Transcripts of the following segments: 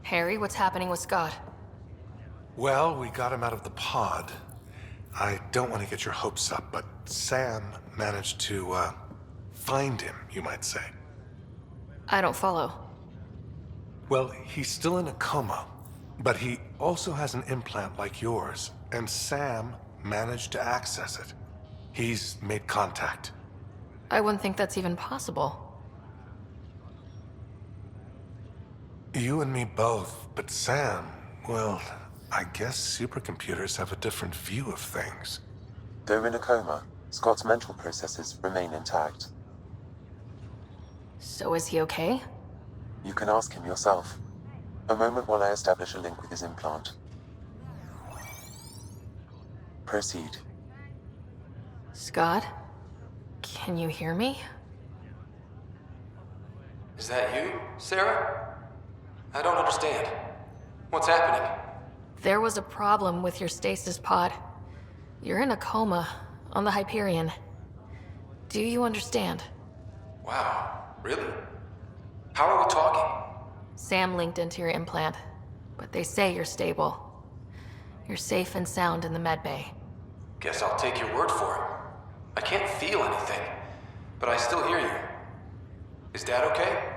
Harry, what's happening with Scott? Well, we got him out of the pod. I don't want to get your hopes up, but Sam managed to, find him, you might say. I don't follow. Well, he's still in a coma, but he also has an implant like yours, and Sam managed to access it. He's made contact. I wouldn't think that's even possible. You and me both, but Sam, well, I guess supercomputers have a different view of things. Though in a coma, Scott's mental processes remain intact. So is he okay? You can ask him yourself. A moment while I establish a link with his implant. Proceed. Scott? Can you hear me? Is that you, Sarah? I don't understand. What's happening? There was a problem with your stasis pod. You're in a coma on the Hyperion. Do you understand? Wow, really? How are we talking? Sam linked into your implant, but they say you're stable. You're safe and sound in the medbay. Guess I'll take your word for it. I can't feel anything, but I still hear you. Is Dad okay?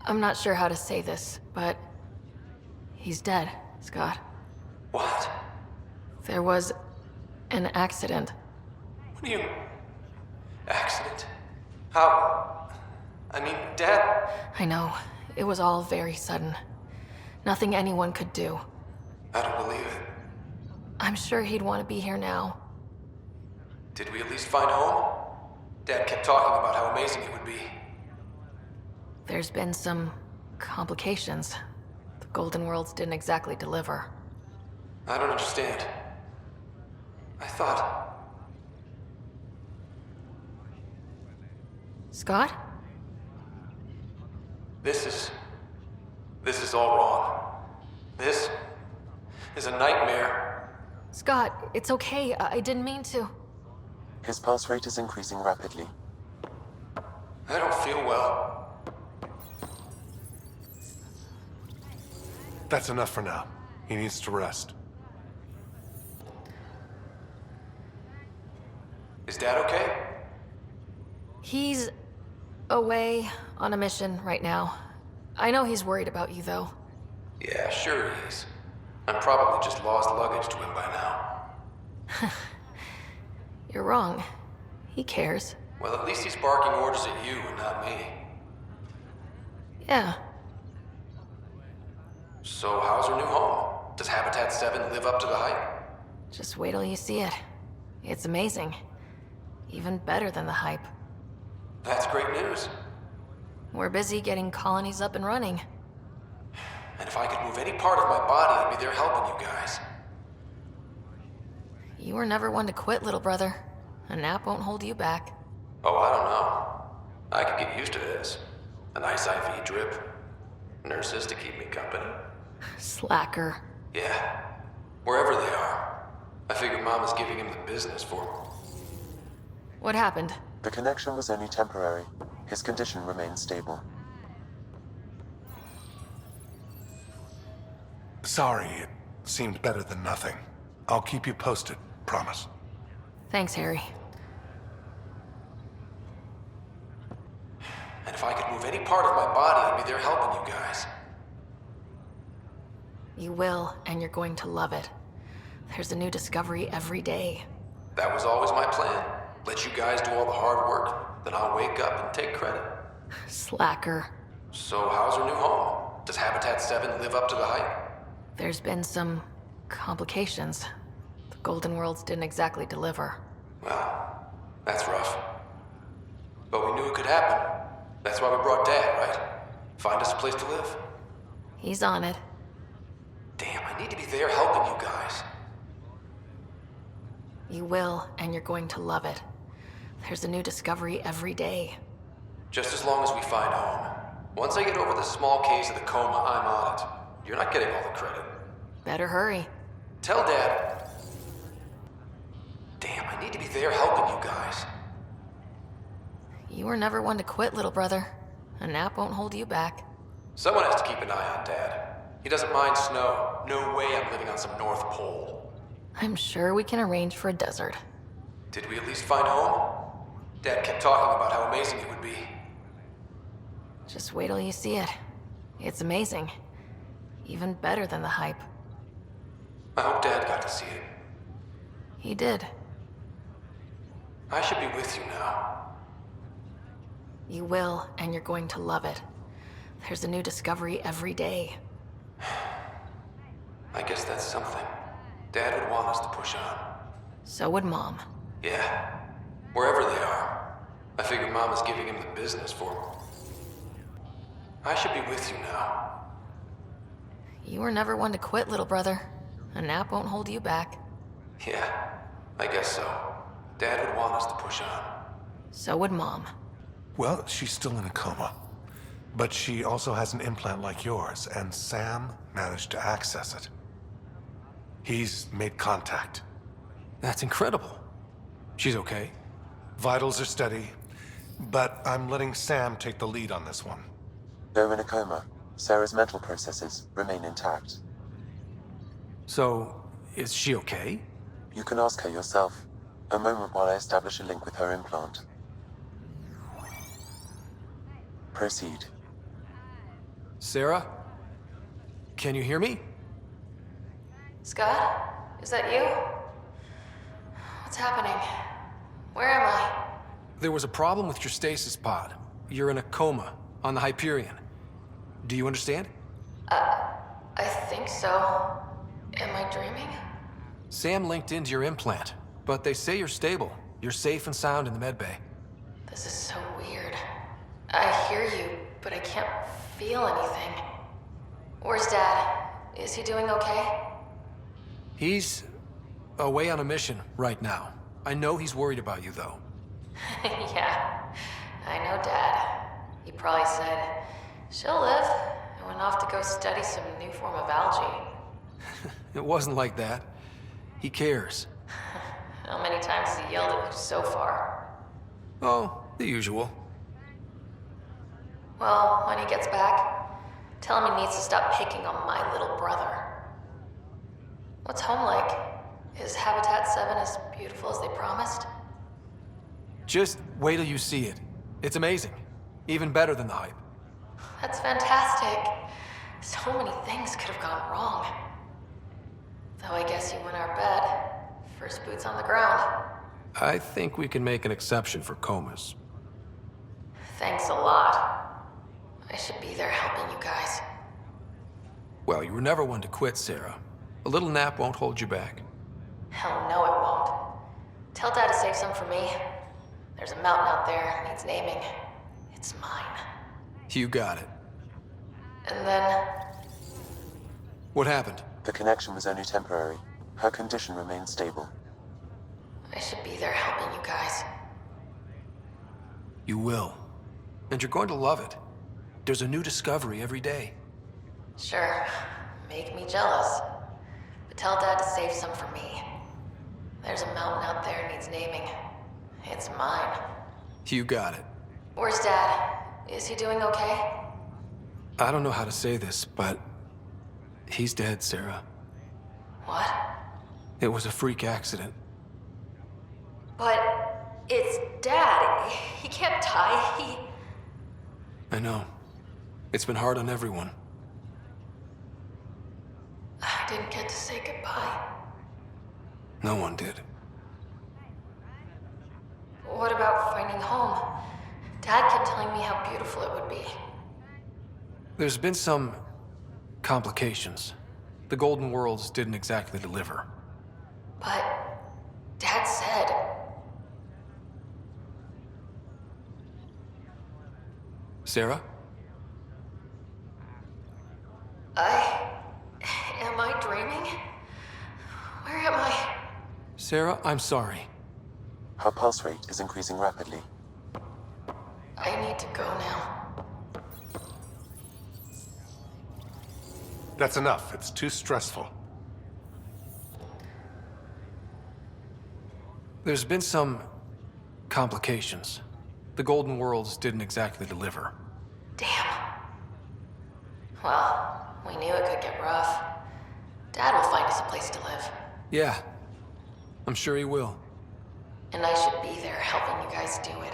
I'm not sure how to say this, but he's dead, Scott. What? There was an accident. What do you... Accident? How... I mean, Dad... I know. It was all very sudden. Nothing anyone could do. I don't believe it. I'm sure he'd want to be here now. Did we at least find home? Dad kept talking about how amazing it would be. There's been some complications. The Golden Worlds didn't exactly deliver. I don't understand. I thought... Scott? This is all wrong. This is a nightmare. Scott, it's okay. I didn't mean to. His pulse rate is increasing rapidly. I don't feel well. That's enough for now. He needs to rest. Is Dad okay? He's away on a mission right now. I know he's worried about you, though. Yeah, sure he is. I'm probably just lost luggage to him by now. You're wrong. He cares. Well, at least he's barking orders at you and not me. Yeah. So how's her new home? Does Habitat 7 live up to the hype? Just wait till you see it. It's amazing. Even better than the hype. That's great news. We're busy getting colonies up and running. And if I could move any part of my body, I'd be there helping you guys. You were never one to quit, little brother. A nap won't hold you back. Oh, I don't know. I could get used to this. A nice IV drip. Nurses to keep me company. Slacker. Yeah. Wherever they are. I figure Mama's giving him the business for me. What happened? The connection was only temporary. His condition remains stable. Sorry, it seemed better than nothing. I'll keep you posted, promise. Thanks, Harry. And if I could move any part of my body, I'd be there helping you guys. You will, and you're going to love it. There's a new discovery every day. That was always my plan. Let you guys do all the hard work, then I'll wake up and take credit. Slacker. So how's her new home? Does Habitat 7 live up to the hype? There's been some complications. The Golden Worlds didn't exactly deliver. Well, that's rough. But we knew it could happen. That's why we brought Dad, right? Find us a place to live. He's on it. Damn, I need to be there helping you guys. You will, and you're going to love it. There's a new discovery every day. Just as long as we find home. Once I get over the small case of the coma, I'm on it. You're not getting all the credit. Better hurry. Tell Dad. Damn, I need to be there helping you guys. You were never one to quit, little brother. A nap won't hold you back. Someone has to keep an eye on Dad. He doesn't mind snow. No way I'm living on some North Pole. I'm sure we can arrange for a desert. Did we at least find home? Dad kept talking about how amazing it would be. Just wait till you see it. It's amazing. Even better than the hype. I hope Dad got to see it. He did. I should be with you now. You will, and you're going to love it. There's a new discovery every day. I guess that's something. Dad would want us to push on. So would Mom. Yeah. Wherever they are. I figure Mom is giving him the business for him. I should be with you now. You were never one to quit, little brother. A nap won't hold you back. Yeah, I guess so. Dad would want us to push on. So would Mom. Well, she's still in a coma. But she also has an implant like yours, and Sam managed to access it. He's made contact. That's incredible. She's okay. Vitals are steady, but I'm letting Sam take the lead on this one. Though in a coma, Sarah's mental processes remain intact. So, is she okay? You can ask her yourself. A moment while I establish a link with her implant. Proceed. Sarah? Can you hear me? Scott? Is that you? What's happening? Where am I? There was a problem with your stasis pod. You're in a coma on the Hyperion. Do you understand? I think so. Am I dreaming? Sam linked into your implant, but they say you're stable. You're safe and sound in the medbay. This is so weird. I hear you, but I can't feel anything. Where's Dad? Is he doing okay? He's away on a mission right now. I know he's worried about you, though. Yeah, I know Dad. He probably said, she'll live, and went off to go study some new form of algae. It wasn't like that. He cares. How many times has he yelled at you so far? Oh, the usual. Well, when he gets back, tell him he needs to stop picking on my little brother. What's home like? Is Habitat 7 as beautiful as they promised? Just wait till you see it. It's amazing. Even better than the hype. That's fantastic. So many things could have gone wrong. Though I guess you win our bet. First boots on the ground. I think we can make an exception for comas. Thanks a lot. I should be there helping you guys. Well, you were never one to quit, Sarah. A little nap won't hold you back. Hell no, it won't. Tell Dad to save some for me. There's a mountain out there, needs naming. It's mine. You got it. And then, What happened? The connection was only temporary. Her condition remains stable. I should be there helping you guys. You will. And you're going to love it. There's a new discovery every day. Sure, make me jealous. But tell Dad to save some for me. There's a mountain out there needs naming. It's mine. You got it. Where's Dad? Is he doing okay? I don't know how to say this, but he's dead, Sarah. What? It was a freak accident. But it's Dad. He can't die. I know. It's been hard on everyone. I didn't get to say goodbye. No one did. What about finding home? Dad kept telling me how beautiful it would be. There's been some complications. The Golden Worlds didn't exactly deliver. But Dad said... Sarah? Am I dreaming? Where am I? Sarah, I'm sorry. Her pulse rate is increasing rapidly. I need to go now. That's enough. It's too stressful. There's been some complications. The Golden Worlds didn't exactly deliver. Damn. Well, we knew it could get rough. Dad will find us a place to live. Yeah, I'm sure he will. And I should be there helping you guys do it.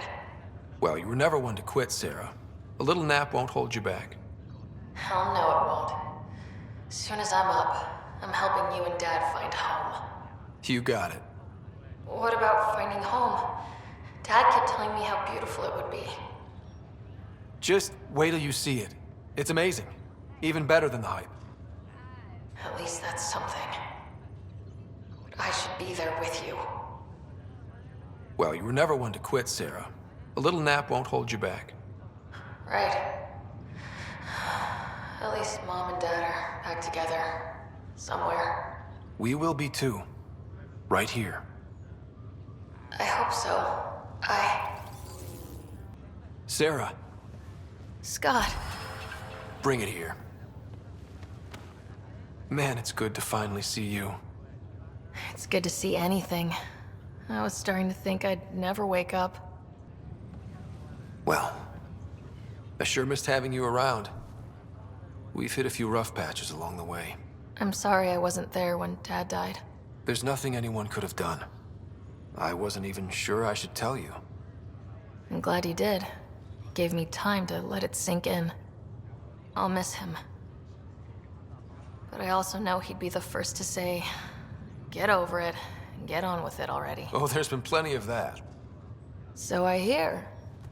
Well, you were never one to quit, Sarah. A little nap won't hold you back. Hell no, it won't. As soon as I'm up, I'm helping you and Dad find home. You got it. What about finding home? Dad kept telling me how beautiful it would be. Just wait till you see it. It's amazing. Even better than the hype. At least that's something. But I should be there with you. Well, you were never one to quit, Sarah. A little nap won't hold you back. Right. At least Mom and Dad are back together. Somewhere. We will be too. Right here. I hope so. Sarah, Scott. bring it here. Man, it's good to finally see you. It's good to see anything. I was starting to think I'd never wake up. Well, I sure missed having you around. We've hit a few rough patches along the way. I'm sorry I wasn't there when Dad died. There's nothing anyone could have done. I wasn't even sure I should tell you. I'm glad you did. It gave me time to let it sink in. I'll miss him. But I also know he'd be the first to say, get over it, and get on with it already. Oh, there's been plenty of that. So I hear,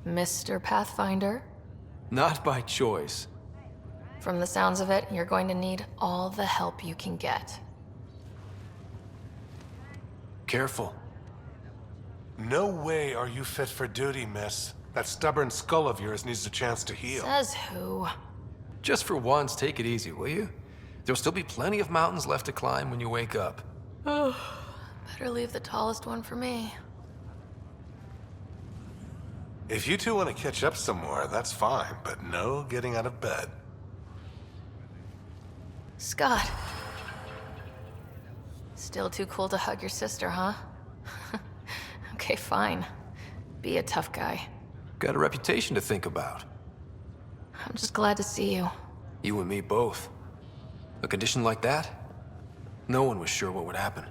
Mr. Pathfinder. Not by choice. From the sounds of it, you're going to need all the help you can get. Careful. No way are you fit for duty, miss. That stubborn skull of yours needs a chance to heal. Says who? Just for once, take it easy, will you? There'll still be plenty of mountains left to climb when you wake up. Oh, better leave the tallest one for me. If you two want to catch up some more, that's fine, but no getting out of bed. Scott. Still too cool to hug your sister, huh? Okay, fine. Be a tough guy. Got a reputation to think about. I'm just glad to see you. You and me both. A condition like that? No one was sure what would happen.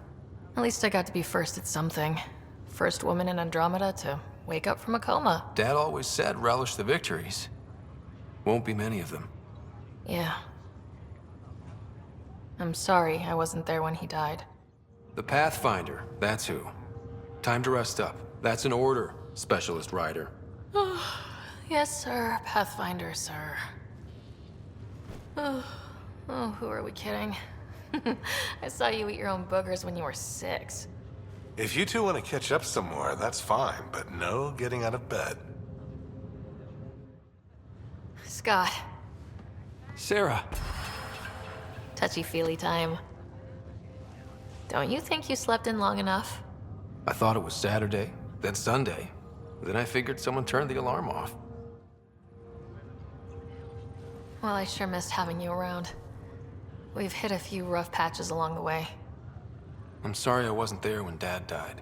At least I got to be first at something. First woman in Andromeda to wake up from a coma. Dad always said relish the victories. Won't be many of them. Yeah. I'm sorry I wasn't there when he died. The Pathfinder, that's who. Time to rest up. That's an order, Specialist Rider. Yes, sir. Pathfinder, sir. Oh, who are we kidding? I saw you eat your own boogers when you were 6. If you two want to catch up some more, that's fine, but no getting out of bed. Scott. Sarah. Touchy-feely time. Don't you think you slept in long enough? I thought it was Saturday, then Sunday. Then I figured someone turned the alarm off. Well, I sure missed having you around. We've hit a few rough patches along the way. I'm sorry I wasn't there when Dad died.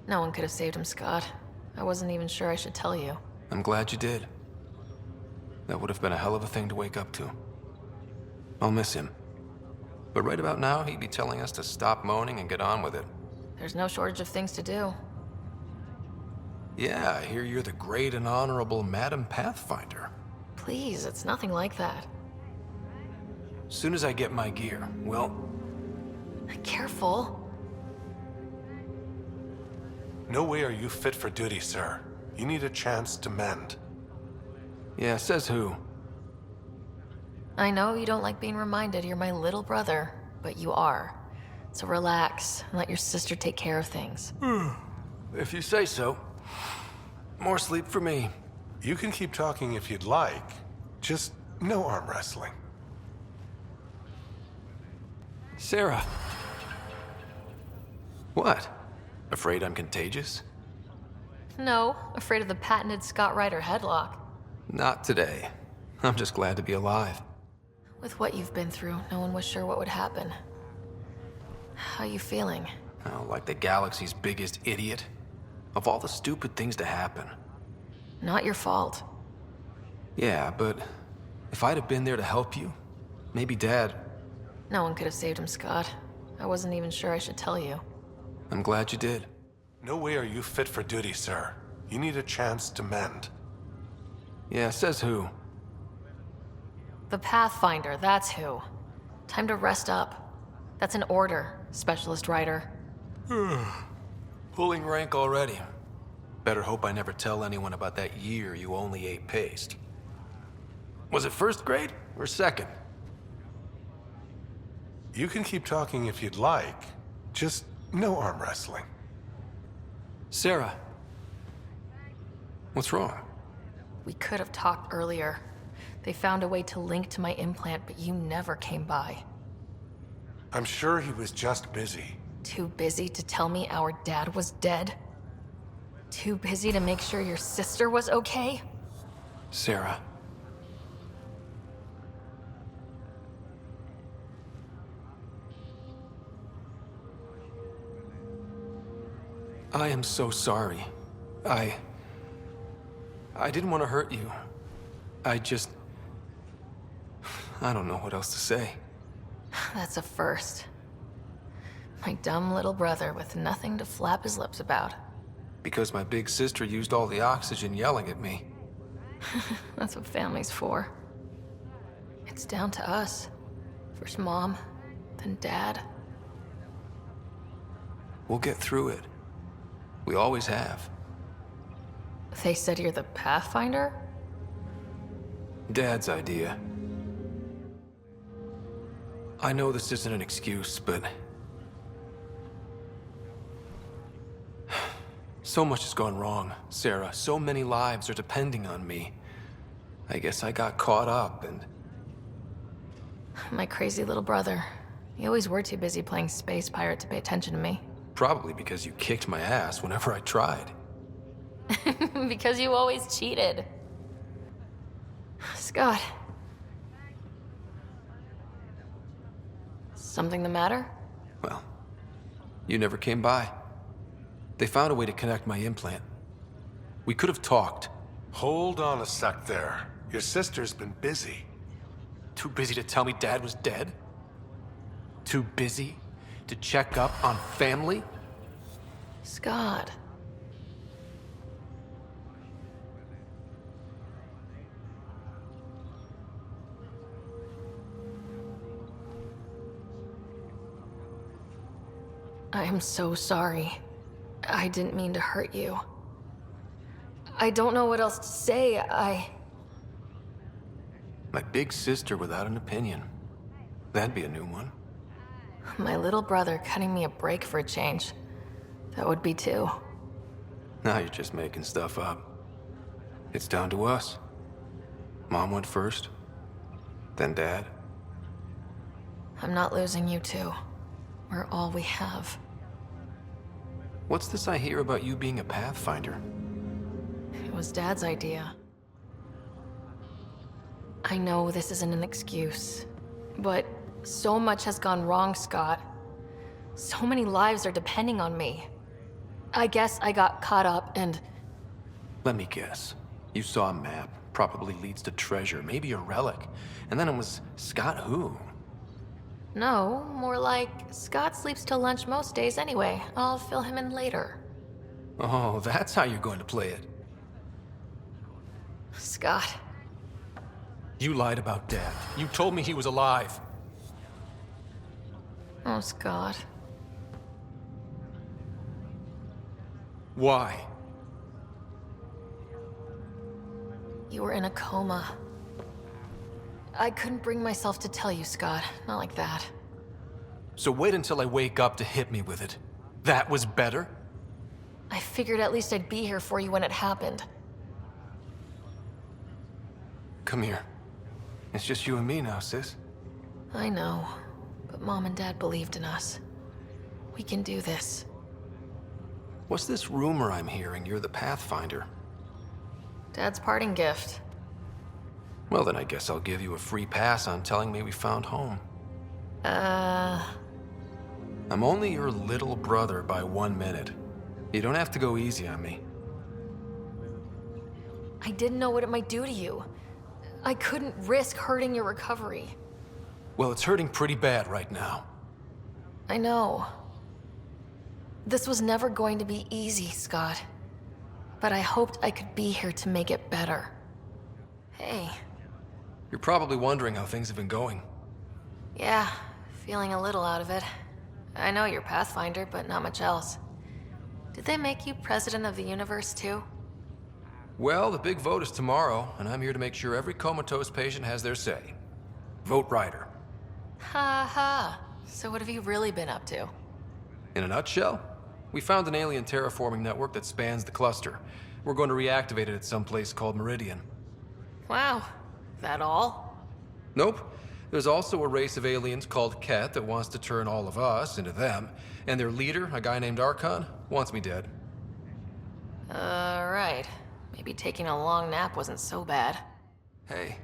No one could have saved him, Scott. I wasn't even sure I should tell you. I'm glad you did. That would have been a hell of a thing to wake up to. I'll miss him. But right about now, he'd be telling us to stop moaning and get on with it. There's no shortage of things to do. Yeah, I hear you're the great and honorable Madam Pathfinder. Please, it's nothing like that. As soon as I get my gear, well, Careful. No way are you fit for duty, sir. You need a chance to mend. yeah, says who? I know you don't like being reminded you're my little brother, but you are. So relax and let your sister take care of things. If you say so. More sleep for me. You can keep talking if you'd like. Just no arm wrestling. Sarah. What? Afraid I'm contagious? No, afraid of the patented Scott Ryder headlock. Not today. I'm just glad to be alive. With what you've been through, no one was sure what would happen. How you feeling? Oh, like the galaxy's biggest idiot. Of all the stupid things to happen. Not your fault. Yeah, but If I'd have been there to help you, maybe Dad... No one could have saved him, Scott. I wasn't even sure I should tell you. I'm glad you did. No way are you fit for duty, sir. You need a chance to mend. Yeah, says who? The Pathfinder, that's who. Time to rest up. That's an order, Specialist Writer. Pulling rank already. Better hope I never tell anyone about that year you only ate paste. Was it first grade or second? You can keep talking if you'd like. Just no arm wrestling. Sarah. What's wrong? We could have talked earlier. They found a way to link to my implant, but you never came by. I'm sure he was just busy. Too busy to tell me our dad was dead? Too busy to make sure your sister was okay? Sarah. I am so sorry. I didn't want to hurt you. I don't know what else to say. That's a first. My dumb little brother with nothing to flap his lips about. Because my big sister used all the oxygen yelling at me. That's what family's for. It's down to us. First Mom, then Dad. We'll get through it. We always have. They said you're the Pathfinder? Dad's idea. I know this isn't an excuse, but... so much has gone wrong, Sarah. So many lives are depending on me. I guess I got caught up and... My crazy little brother. You always were too busy playing space pirate to pay attention to me. Probably because you kicked my ass whenever I tried. Because you always cheated. Scott. Something the matter? Well, you never came by. They found a way to connect my implant. We could have talked. Hold on a sec there. Your sister's been busy. Too busy to tell me Dad was dead? Too busy to check up on family? Scott. I am so sorry. I didn't mean to hurt you. I don't know what else to say. My big sister without an opinion. That'd be a new one. My little brother cutting me a break for a change. That would be too. Now you're just making stuff up. It's down to us. Mom went first, then Dad. I'm not losing you two. We're all we have. What's this I hear about you being a Pathfinder? It was Dad's idea. I know this isn't an excuse, but so much has gone wrong, Scott. So many lives are depending on me. I guess I got caught up and... Let me guess. You saw a map, probably leads to treasure, maybe a relic, and then it was Scott who? No, more like Scott sleeps till lunch most days anyway. I'll fill him in later. Oh, that's how you're going to play it. Scott. You lied about Dad. You told me he was alive. Oh, Scott. Why? You were in a coma. I couldn't bring myself to tell you, Scott. Not like that. So wait until I wake up to hit me with it. That was better? I figured at least I'd be here for you when it happened. Come here. It's just you and me now, sis. I know, but Mom and Dad believed in us. We can do this. What's this rumor I'm hearing? You're the Pathfinder. Dad's parting gift. Well, then I guess I'll give you a free pass on telling me we found home. I'm only your little brother by 1 minute. You don't have to go easy on me. I didn't know what it might do to you. I couldn't risk hurting your recovery. Well, it's hurting pretty bad right now. I know. This was never going to be easy, Scott. But I hoped I could be here to make it better. Hey. You're probably wondering how things have been going. Yeah, feeling a little out of it. I know you're Pathfinder, but not much else. Did they make you president of the universe, too? Well, the big vote is tomorrow, and I'm here to make sure every comatose patient has their say. Vote Ryder. Ha ha. So what have you really been up to? In a nutshell, we found an alien terraforming network that spans the cluster. We're going to reactivate it at some place called Meridian. Wow. That all? Nope. There's also a race of aliens called Ket that wants to turn all of us into them, and their leader, a guy named Archon, wants me dead. Right. Maybe taking a long nap wasn't so bad. Hey,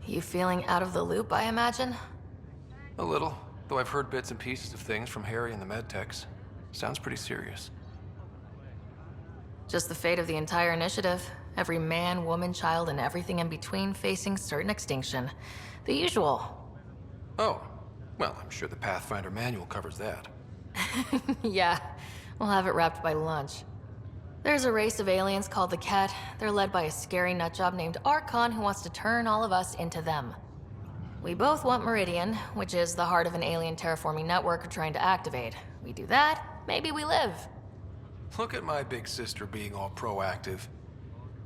You feeling out of the loop, I imagine? a little, though I've heard bits and pieces of things from Harry and the medtechs. Sounds pretty serious. Just the fate of the entire initiative. Every man, woman, child, and everything in between facing certain extinction. The usual. Oh, well, I'm sure the Pathfinder manual covers that. Yeah, we'll have it wrapped by lunch. There's a race of aliens called the Ket. They're led by a scary nutjob named Archon who wants to turn all of us into them. We both want Meridian, which is the heart of an alien terraforming network we're trying to activate. We do that, maybe we live. Look at my big sister being all proactive.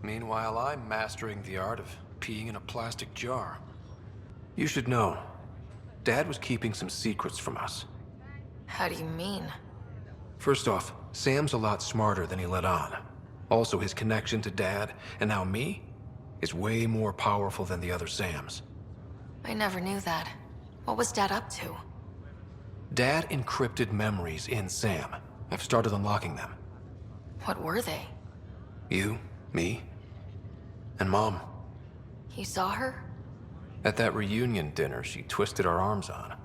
Meanwhile, I'm mastering the art of peeing in a plastic jar. You should know, Dad was keeping some secrets from us. How do you mean? First off, Sam's a lot smarter than he let on. Also, his connection to Dad, and now me, is way more powerful than the other Sams. I never knew that. What was Dad up to? Dad encrypted memories in Sam. I've started unlocking them. What were they? You, me, and Mom. You saw her? At that reunion dinner she twisted our arms on.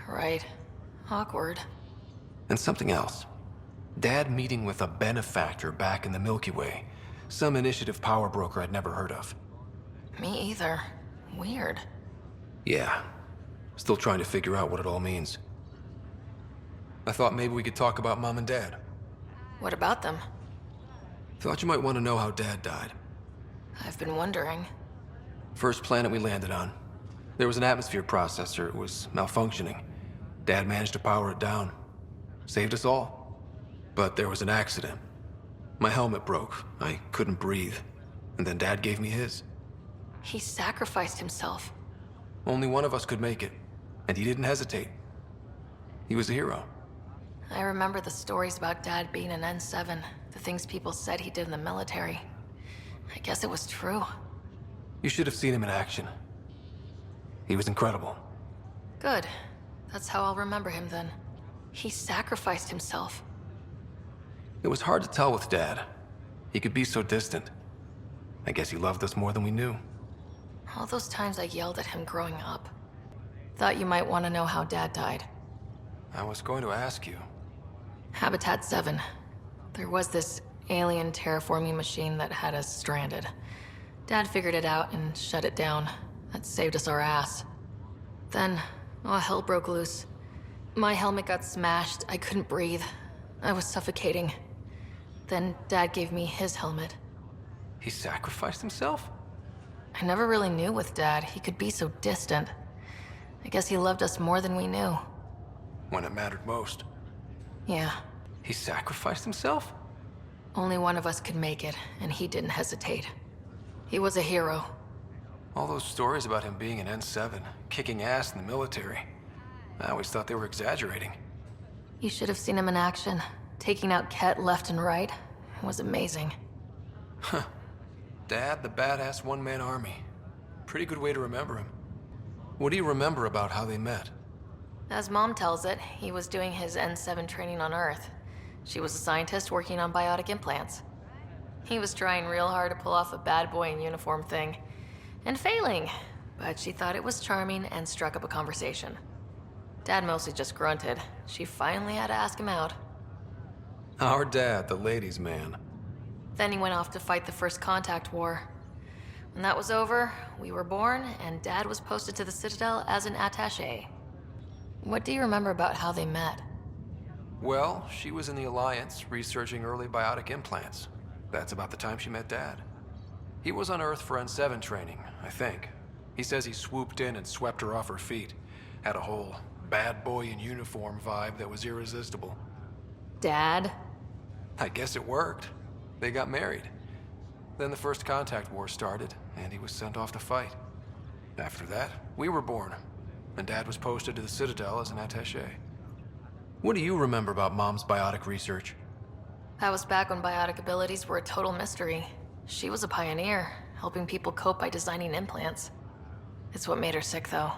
Right. Awkward. And something else. Dad meeting with a benefactor back in the Milky Way. Some initiative power broker I'd never heard of. Me either. Weird. Yeah. Still trying to figure out what it all means. I thought maybe we could talk about Mom and Dad. What about them? Thought you might want to know how Dad died. I've been wondering. First planet we landed on. There was an atmosphere processor. It was malfunctioning. Dad managed to power it down. Saved us all. But there was an accident. My helmet broke. I couldn't breathe. And then Dad gave me his. He sacrificed himself. Only one of us could make it. And he didn't hesitate. He was a hero. I remember the stories about Dad being an N7, the things people said he did in the military. I guess it was true. You should have seen him in action. He was incredible. Good. That's how I'll remember him then. He sacrificed himself. It was hard to tell with Dad. He could be so distant. I guess he loved us more than we knew. All those times I yelled at him growing up. Thought you might want to know how Dad died. I was going to ask you. Habitat 7. There was this alien terraforming machine that had us stranded. Dad figured it out and shut it down. That saved us our ass. Then, hell broke loose. My helmet got smashed. I couldn't breathe. I was suffocating. Then Dad gave me his helmet. He sacrificed himself? I never really knew with Dad. He could be so distant. I guess he loved us more than we knew. When it mattered most. Yeah. He sacrificed himself? Only one of us could make it, and he didn't hesitate. He was a hero. All those stories about him being an N7, kicking ass in the military. I always thought they were exaggerating. You should have seen him in action, taking out Ket left and right. It was amazing. Huh. Dad, the badass one-man army. Pretty good way to remember him. What do you remember about how they met? As Mom tells it, he was doing his N7 training on Earth. She was a scientist working on biotic implants. He was trying real hard to pull off a bad boy in uniform thing, and failing, but she thought it was charming and struck up a conversation. Dad mostly just grunted. She finally had to ask him out. Our dad, the ladies' man. Then he went off to fight the First Contact War. When that was over, we were born, and Dad was posted to the Citadel as an attaché. What do you remember about how they met? Well, she was in the Alliance researching early biotic implants. That's about the time she met Dad. He was on Earth for N7 training, I think. He says he swooped in and swept her off her feet. Had a whole bad boy in uniform vibe that was irresistible. Dad? I guess it worked. They got married. Then the First Contact War started, and he was sent off to fight. After that, we were born, and Dad was posted to the Citadel as an attaché. What do you remember about Mom's biotic research? That was back when biotic abilities were a total mystery. She was a pioneer, helping people cope by designing implants. It's what made her sick, though.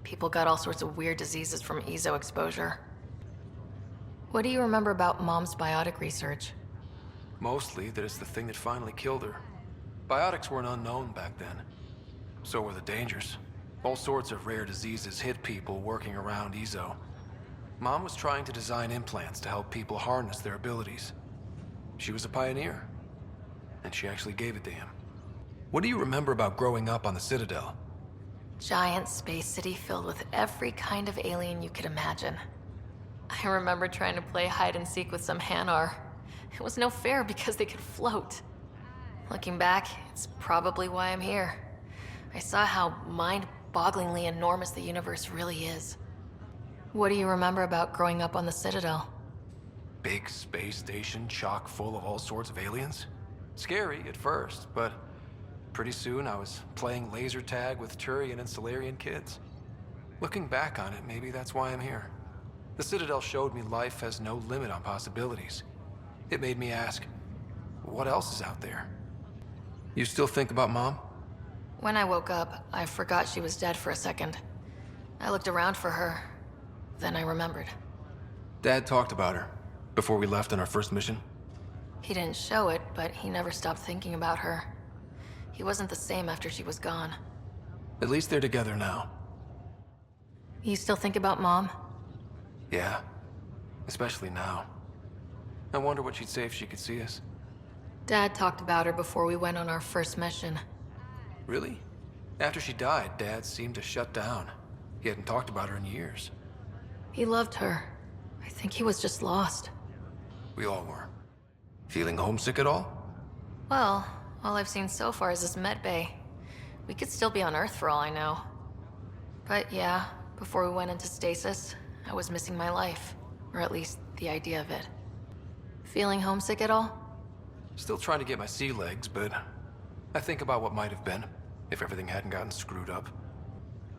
People got all sorts of weird diseases from EZO exposure. What do you remember about Mom's biotic research? Mostly that it's the thing that finally killed her. Biotics were an unknown back then. So were the dangers. All sorts of rare diseases hit people working around EZO. Mom was trying to design implants to help people harness their abilities. She was a pioneer. And she actually gave it to him. What do you remember about growing up on the Citadel? Giant space city filled with every kind of alien you could imagine. I remember trying to play hide and seek with some Hanar. It was no fair because they could float. Looking back, it's probably why I'm here. I saw how mind-bogglingly enormous the universe really is. What do you remember about growing up on the Citadel? Big space station chock full of all sorts of aliens? Scary at first, but pretty soon I was playing laser tag with Turian and Solarian kids. Looking back on it, maybe that's why I'm here. The Citadel showed me life has no limit on possibilities. It made me ask, what else is out there? You still think about Mom? When I woke up, I forgot she was dead for a second. I looked around for her. Then I remembered. Dad talked about her before we left on our first mission. He didn't show it, but he never stopped thinking about her. He wasn't the same after she was gone. At least they're together now. You still think about Mom? Yeah, especially now. I wonder what she'd say if she could see us. Dad talked about her before we went on our first mission. Really? After she died, Dad seemed to shut down. He hadn't talked about her in years. He loved her. I think he was just lost. We all were. Feeling homesick at all? Well, all I've seen so far is this med bay. We could still be on Earth for all I know. But yeah, before we went into stasis, I was missing my life. Or at least the idea of it. Feeling homesick at all? Still trying to get my sea legs, but I think about what might have been if everything hadn't gotten screwed up.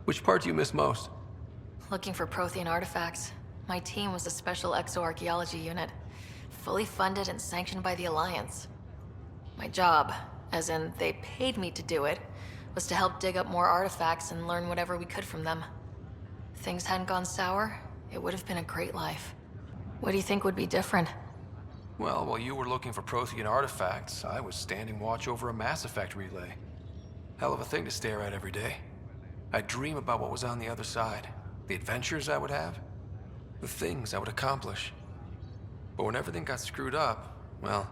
Which part do you miss most? Looking for Prothean artifacts. My team was a special exoarchaeology unit, fully funded and sanctioned by the Alliance. My job, as in they paid me to do it, was to help dig up more artifacts and learn whatever we could from them. If things hadn't gone sour, it would have been a great life. What do you think would be different? Well, while you were looking for Prothean artifacts, I was standing watch over a Mass Effect relay. Hell of a thing to stare at every day. I'd dream about what was on the other side, the adventures I would have, the things I would accomplish. But when everything got screwed up, well,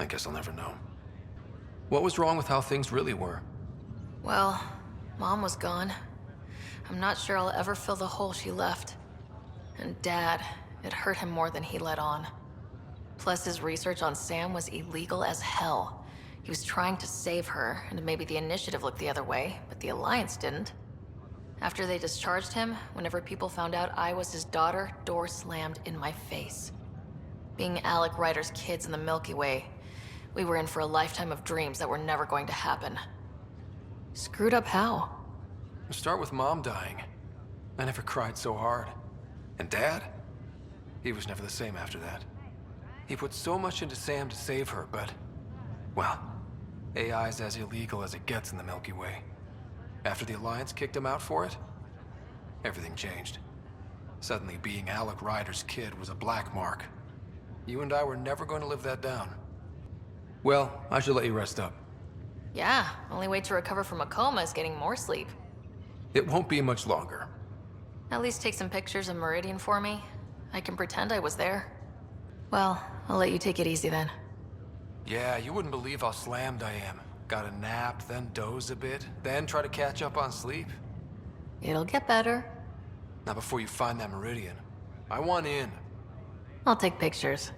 I guess I'll never know. What was wrong with how things really were? Well, Mom was gone. I'm not sure I'll ever fill the hole she left. And Dad, it hurt him more than he let on. Plus, his research on Sam was illegal as hell. He was trying to save her, and maybe the Initiative looked the other way, but the Alliance didn't. After they discharged him, whenever people found out I was his daughter, door slammed in my face. Being Alec Ryder's kids in the Milky Way, we were in for a lifetime of dreams that were never going to happen. Screwed up how? Start with Mom dying. I never cried so hard. And Dad? He was never the same after that. He put so much into Sam to save her, but... well, AI's as illegal as it gets in the Milky Way. After the Alliance kicked him out for it, everything changed. Suddenly being Alec Ryder's kid was a black mark. You and I were never going to live that down. Well, I should let you rest up. Yeah, only way to recover from a coma is getting more sleep. It won't be much longer. At least take some pictures of Meridian for me. I can pretend I was there. Well, I'll let you take it easy then. Yeah, you wouldn't believe how slammed I am. Gotta nap, then doze a bit, then try to catch up on sleep? It'll get better. Not before you find that meridian. I want in. I'll take pictures.